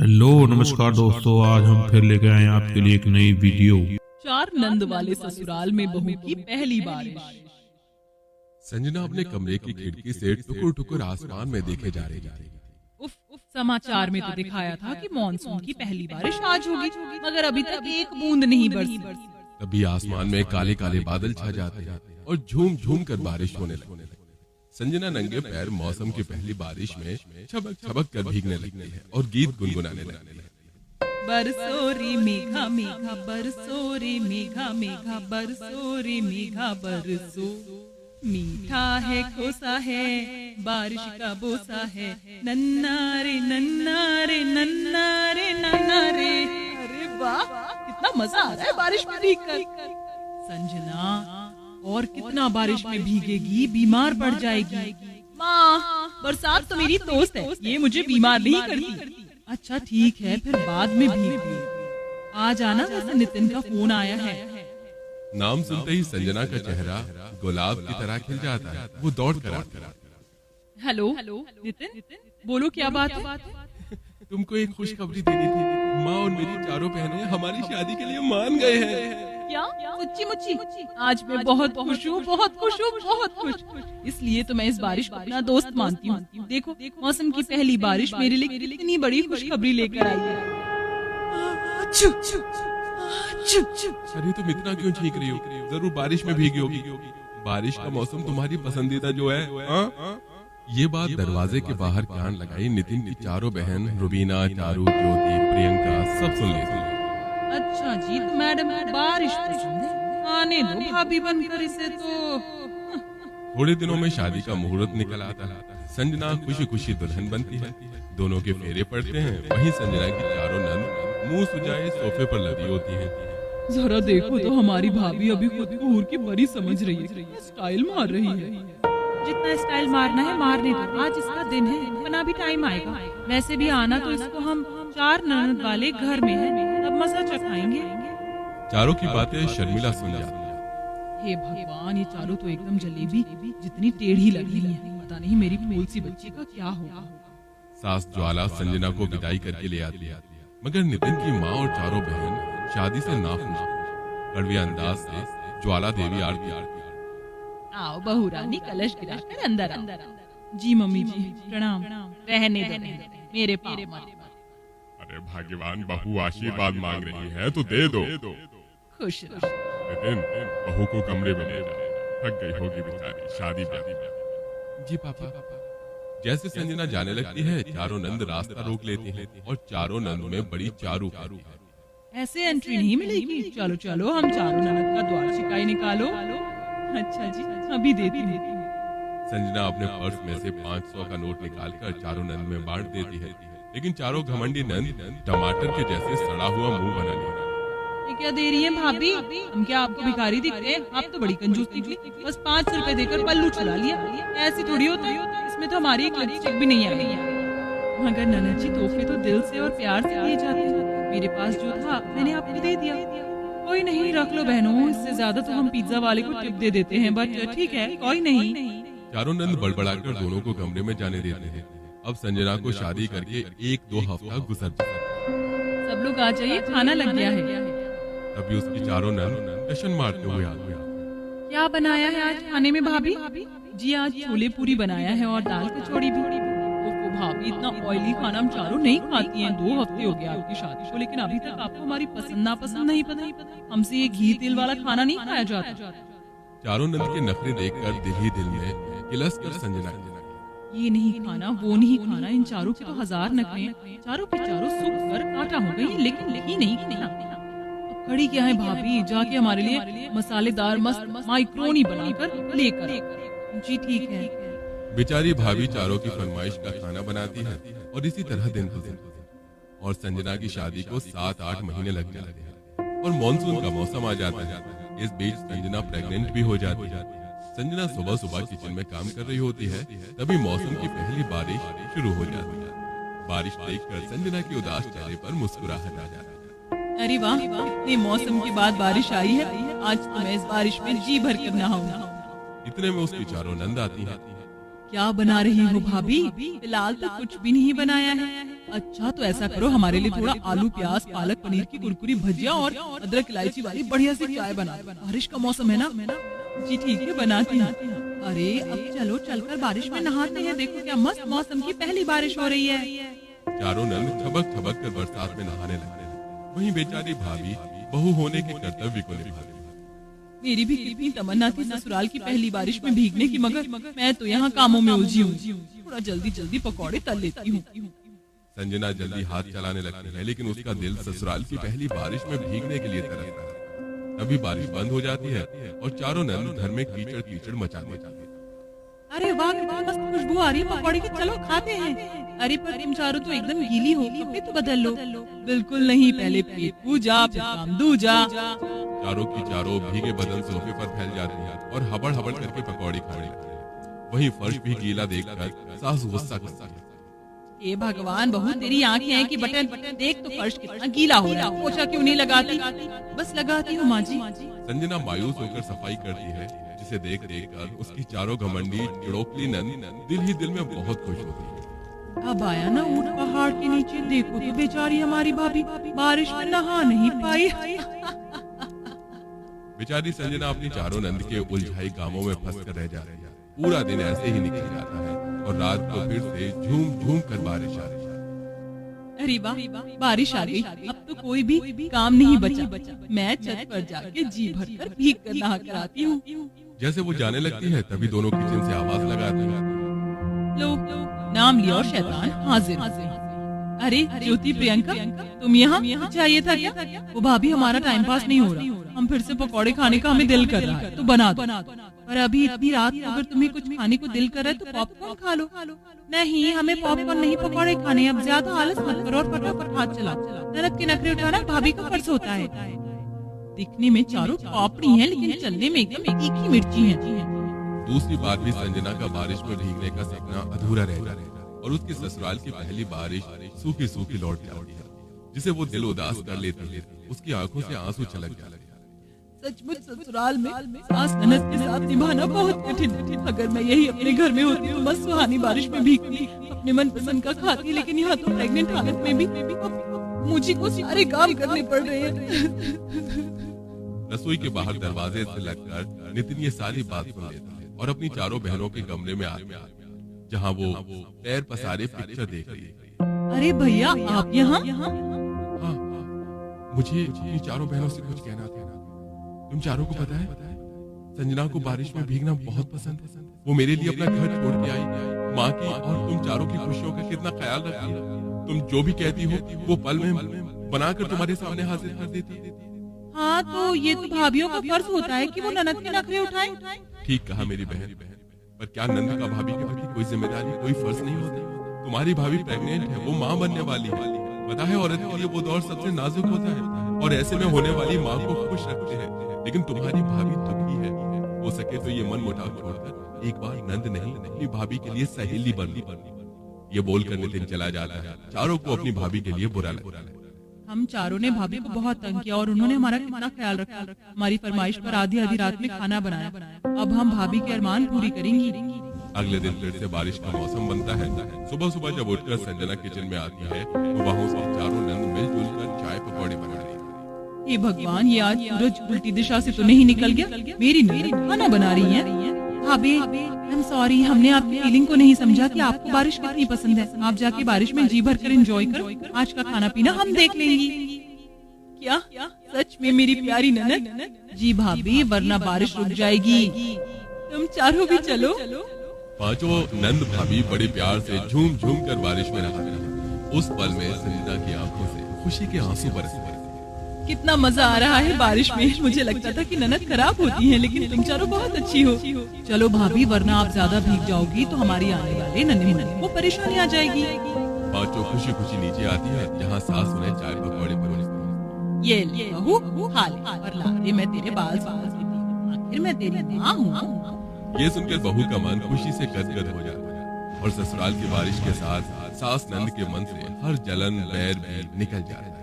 Hello नमस्कार दोस्तों, आज हम फिर लेके आए हैं आपके लिए एक नई वीडियो। चार नंद वाले ससुराल में बहू की पहली बारिश। संजना अपने कमरे की खिड़की से टुकुर टुकुर आसमान में देखे जा रही थी। उफ, समाचार में तो दिखाया था कि मॉनसून की पहली बारिश आज होगी, मगर अभी तक एक बूंद नहीं बरसी। तभी आसमान में काले काले बादल छा जाते हैं और झूम झूम कर बारिश होने लगती है। संजना नंगे पैर मौसम की पहली बारिश में छबक छबक कर भीगने लगती है और गीत गुनगुनाने लगती है। बरसो रे मेघा मेघा बरसो रे मेघा मेघा बरसो रे मेघा बरसो। मीठा है खोसा है बारिश का बोसा है, नन्ना रे नन्ना रे नन्ना रे नन्ना रे। अरे वाह, कितना मजा आ रहा है बारिश में भीगकर। संजना और कितना बारिश में भीगेगी, बीमार पड़ जाएगी। माँ, बरसात तो मेरी दोस्त है, ये मुझे बीमार नहीं करती। अच्छा ठीक है, फिर बाद में भीग। आज आना, वैसे नितिन का फोन आया है। नाम सुनते ही संजना का चेहरा गुलाब की तरह खिल जाता है। वो दौड़ कर आती है। हेलो नितिन, बोलो क्या बात है? तुमको एक खुशखबरी देनी थी। माँ और मेरी चारों बहनें हमारी शादी के लिए मान गए हैं। क्या? सच्ची मुच्ची? आज मैं बहुत खुश हूँ, बहुत खुश हूँ, बहुत खुश। इसलिए तो मैं इस बारिश को अपना दोस्त मानती हूँ। देखो, मौसम की पहली बारिश मेरे लिए कितनी बड़ी खुशखबरी लेकर आई है। अरे तुम इतना क्यों छींक रही हो? जरूर बारिश में भीगी होगी। बारिश का मौसम तुम्हारी पसंदीदा जो है। ये बात दरवाजे के बाहर कान लगाई नितिन की चारों बहन रुबीना, चारू, ज्योति, प्रियंका सब सुन लेती। अच्छा जी, तो मैडम को बारिश पसंद है, आने दो भाभी बनकर इसे तो। थोड़े दिनों में शादी का मुहूर्त निकल आता है। संजना खुशी खुशी दुल्हन बनती है। दोनों के फेरे पड़ते हैं। वहीं संजना की चारों नंद मुंह सुजाए सोफे पर लगी होती हैं। जरा देखो तो हमारी भाभी अभी खुद को हूर की परी समझ रही है, स्टाइल मार रही है। जितना स्टाइल मारना है मारने दो, आज इसका दिन है, अपना भी टाइम आएगा। वैसे भी आना तो इसको हम चार ननद वाले घर में है, तब मजा चखाएंगे। चारों की बातें शर्मिला सुन जाती है। हे भगवान, ये चारों तो एकदम जलेबी जितनी टेढ़ी लग रही है। पता नहीं मेरी फूल सी बच्ची का क्या होगा। सास ज्वाला संजना को विदाई करके ले आती है, मगर नितिन की माँ और चारों बहन शादी से नाखुश। कड़वे अंदाज से ज्वाला देवी आरती आओ बहू रानी, कलश गिराकर अंदर आओ। जी मम्मी जी, प्रणाम। रहने दो, मेरे पाँव मत। अरे भाग्यवान बहू आशीर्वाद मांग रही है तो दे दो। खुश रहो। नितिन, बहू को कमरे में ले जाओ, थक गई होगी बेचारी शादी ब्याह। जी पापा। जैसे संजना जाने लगती है, चारों नंद रास्ता रोक लेती हैं और चारों नंद में बड़ी चारू आती है। ऐसे एंट्री नहीं मिलेगी। चलो चलो, हम चारों ननद का द्वार छिपाई निकालो। अच्छा जी, अभी देती हूँ। संजना अपने पर्स में से 500 का नोट निकालकर चारों नंद में बांट देती है, लेकिन चारों घमंडी नंद टमाटर के जैसे सड़ा हुआ मुंह बना लिया। ये क्या दे रही है भाभी? हम क्या आपको भिखारी दिखते हैं? आप तो बड़ी कंजूस निकली, बस 5 रुपए देकर पल्लू चला लिया। ऐसी थोड़ी होता है, इसमें तो हमारी एक लिपस्टिक भी नहीं आई। मगर ननद जी, तोहफे तो दिल से और प्यार से दिए जाते हैं। मेरे पास जो था मैंने आपको दे दिया। कोई नहीं, रख लो बहनों, इससे ज्यादा तो हम पिज्जा वाले को टिप दे देते हैं, बट ठीक है, कोई नहीं। चारों नंद बड़बड़ाकर दोनों को कमरे में जाने देते हैं। अब संजना को शादी करके 1-2 हफ्ता गुजर जाता। सब लोग आ जाइए, खाना लग गया है। तभी उसकी चारों नंद जश्न मारते हुए आ गया। क्या बनाया है आज खाने में भाभी? जी आज छोले पूरी बनाया है और दाल कचौड़ी भी। भाभी, इतना ऑयली खाना हम चारों नहीं खाती हैं। 2 हफ्ते हो गए आपकी शादी को, लेकिन अभी तक आपको हमारी पसंद नापसंद नहीं पता। हमसे ये घी तेल वाला खाना नहीं खाया जाता। चारों नंद के नखरे देखकर दिल ही दिल में किलस कर संजना ये नहीं खाना, वो नहीं खाना, इन चारों के तो 1000 नखरे हैं। चारों के चारों सूख कर काटा हो गई, लेकिन ही नहीं खाना। अब खड़ी क्या है भाभी? जाके हमारे लिए मसालेदार मस्त माइक्रोनी बनाकर लेकर। जी ठीक है। बेचारी भाभी चारों की फरमाइश का खाना बनाती है और इसी तरह दिन गुजरते हैं। और संजना की शादी को 7-8 महीने लग जाते हैं और मॉनसून का मौसम आ जाता है। इस बीच संजना प्रेग्नेंट भी हो जाती है। संजना सुबह सुबह किचन में काम कर रही होती है, तभी मौसम की पहली बारिश शुरू हो जाती है। बारिश देखकर संजना के उदास चेहरे पर मुस्कुराहट आ जाती है। अरे वाह, इतने मौसम के बाद बारिश आई है। आज तो मैं इस बारिश में जी भर कर नहाऊंगा। इतने में उसकी चारों नंद आती है। क्या बना रही हो भाभी? फिलहाल तो कुछ भी नहीं बनाया है। अच्छा तो ऐसा करो, हमारे लिए थोड़ा आलू प्याज पालक पनीर की कुरकुरी भजिया और अदरक इलायची वाली बढ़िया सी चाय बना। बारिश का मौसम है ना। जी ठीक है, बनाती हूँ। अरे अब चलो चलकर बारिश में नहाते हैं। देखो क्या मस्त मौसम की पहली बारिश हो रही है। चारों नंद ठबक ठबक कर बरसात में नहाने लगे। वहीं बेचारी भाभी बहू होने के कर्तव्य को निभा रही। मेरी भी कितनी तमन्ना थी ससुराल की पहली बारिश में भीगने की, मगर मैं तो यहाँ कामों में उलझी हूँ। थोड़ा जल्दी जल्दी पकौड़े तल लेती हूँ। संजना जल्दी हाथ चलाने लगती है, लेकिन उसका दिल ससुराल की पहली बारिश में भीगने के लिए तरसता है। तभी बारिश बंद हो जाती है और चारों नंद घर में कीचड़ कीचड़ मचा देते हैं। अरे वाह कितनी मस्त खुशबू आ रही है पकौड़े की, चलो खाते हैं। अरे पर तुम चारों तो एकदम गीली हो, कपड़े तो बदल लो। बिल्कुल नहीं, पहले पेट पूजा फिर काम दूजा। चारों की चारों भीगे बदन सोफे पर फैल जाती है और हबड़ हबड़ करके पकौड़े खाने लगती है। वहीं फर्श भी गीला देखकर सास गुस्सा करती है। हे भगवान बहू, तेरी आंखें हैं कि बटन देख तो फर्श कितना गीला हो रहा है, पोछा क्यों नहीं लगाती? बस लगाती हूँ माँ जी। संजना मायूस होकर सफाई करती है, जिसे देख देख कर उसकी चारों घमंडी चिड़ोकली नंद दिल ही दिल में बहुत खुश होती है। अब आया ना ऊंट पहाड़ के नीचे, देखो तो बेचारी हमारी भाभी बारिश में नहा नहीं पाई। बेचारी संजना अपनी चारों नंद के उलझाई कामों में फंस कर रह जाती है। पूरा दिन ऐसे ही निकल जाता है और रात को फिर से झूम झूम कर बारिश आ रही है। अरे वाह, बारिश आ गई। अब तो कोई भी काम नहीं बचा। मैं छत पर जाके जी भर कर भीग कर नहा कर आती हूँ। जैसे वो जाने लगती है तभी दोनों किचन से आवाज लगाते हैं। लो नाम लिया और शैतान हाजिर। अरे ज्योति प्रियंका, तुम यहाँ चाहिए था क्या? वो भाभी हमारा टाइम पास नहीं हो रहा, हम फिर से पकौड़े खाने का हमें दिल कर रहा है, तो बना दो। पर अभी इतनी रात को अगर तुम्हें कुछ खाने को दिल कर रहा है तो पॉपकॉर्न खा लो। नहीं, हमें पॉपकॉर्न नहीं पकौड़े खाने। अब ज्यादा आलस मत करो और फटाफट हाथ चला। ननद के नखरे उठाना भाभी का फर्ज होता है। दिखने में चारों पापड़ी हैं, लेकिन चलने में एकदम तीखी मिर्ची हैं। दूसरी बार भी संजना का बारिश में भीगने का सपना अधूरा रह जाता है और उसकी ससुराल की पहली बारिश सूखी सूखी लौट जाती है, जिसे वो दिल उदास कर लेती है। उसकी आंखों से आंसू छलक जाते हैं। सचमुच ससुराल में सास ननद के साथ निभाना बहुत कठिन है। अगर मैं यही अपने घर में होती तो मस्त सुहानी बारिश में भीगती, अपने मन पसंद का खाती, लेकिन यहाँ तो प्रेग्नेंट हालत में भी मुझे को सारे काम करने पड़ रहे हैं। रसोई के बाहर दरवाजे से लगकर नितिन ये सारी बात सुन लेता है और अपनी चारों बहनों के कमरे में आता है, जहाँ वो पैर पसारे पिक्चर देख रही है। अरे भैया, आप यहाँ? हाँ, मुझे अपनी चारों बहनों से कुछ कहना था। तुम चारों को पता है, संजना को बारिश में भीगना बहुत पसंद है। वो मेरे लिए अपना घर छोड़ के आई, माँ की और तुम चारों की खुशियों का कितना ख्याल रखती है। तुम जो भी कहती हो वो पल में बनाकर तुम्हारे सामने हाजिर कर देती है। हाँ, तो ये तो भाभीियों का फर्ज होता है कि वो ननद के नखरे उठाएं। ठीक कहा मेरी बहन। पर क्या नंद का भाभी के प्रति कोई जिम्मेदारी, कोई फर्ज नहीं होता? तुम्हारी भाभी प्रेग्नेंट है, वो माँ बनने वाली है। पता है औरत के लिए वो दौर सबसे नाजुक होता है और ऐसे में होने वाली माँ को खुश रखते हैं। लेकिन तुम्हारी भाभी दुखी है। हो सके तो ये मन मुटाव छोड़कर एक बार नंद नहीं अपनी भाभी के लिए सहेली बन ली। ये बोलकर नितिन चला जाता है। चारों को अपनी भाभी के लिए बुरा लगा। हम चारों ने भाभी को बहुत तंग किया और उन्होंने हमारा कितना ख्याल रखा। हमारी फरमाइश पर आधी आधी रात में खाना बनाया। अब हम भाभी के अरमान पूरी करेंगी। अगले दिन फिर से बारिश का मौसम बनता है। सुबह सुबह जब उठकर संजना किचन में आती है तो वहाँ उसकी चारों नंद मिलजुल कर चाय पकौड़े बना रही है। हे भगवान, ये आज सूरज उल्टी दिशा से तो नहीं निकल गया? मेरी ननद खाना बना रही है। भाभी, आई एम सॉरी, हमने आपकी फीलिंग को नहीं समझा कि आपको बारिश कितनी पसंद है। आप जाके बारिश में जी भर कर एंजॉय करो, आज का खाना पीना हम देख लेंगे। क्या सच में मेरी प्यारी ननद? जी भाभी, वरना बारिश रुक जाएगी। तुम चारों भी चलो। पांचों नंद भाभी बड़े प्यार से झूम झूम कर बारिश में नहाते हैं। उस पल में संजना की आंखों से खुशी के आंसू बरस पड़े। कितना मजा आ रहा है बारिश में। मुझे लगता था कि ननद खराब होती हैं, लेकिन तुम चारों बहुत अच्छी हो। चलो भाभी, वरना आप ज्यादा भीग जाओगी तो हमारी आने वाले नन्हे मुन्ने को परेशानी आ जाएगी। पांचों खुशी खुशी नीचे आती है, जहाँ सास उन्हें चाय पकौड़े परोसती है। ये ले बहू, खा ले और ला दे, मैं तेरे बाल संभालती हूँ। आखिर मैं तेरी माँ हूँ। ये सुनकर बहू का मन खुशी से गदगद हो जाता है और ससुराल की बारिश के साथ सास नंद के मन से हर जलन बैर भी निकल जाता है।